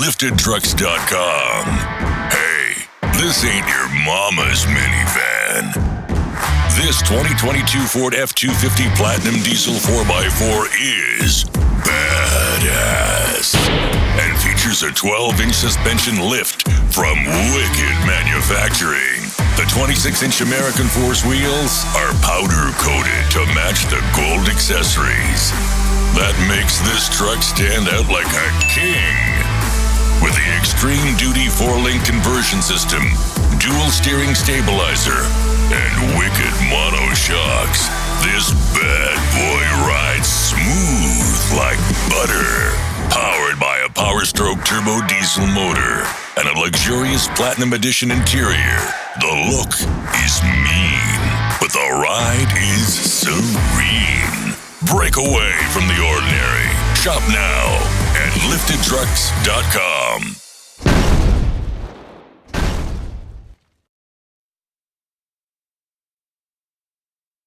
liftedtrucks.com. Hey, this ain't your mama's minivan. This 2022 Ford F-250 Platinum Diesel 4x4 is badass and features a 12-inch suspension lift from Wicked Manufacturing. The 26-inch American Force wheels are powder-coated to match the gold accessories. That makes this truck stand out like a king. With the Extreme Duty 4-link conversion system, dual steering stabilizer, and wicked mono shocks, this bad boy rides smooth like butter. Powered by a Powerstroke turbo diesel motor and a luxurious Platinum Edition interior, the look is mean, but the ride is serene. Break away from the ordinary. Shop now at liftedtrucks.com.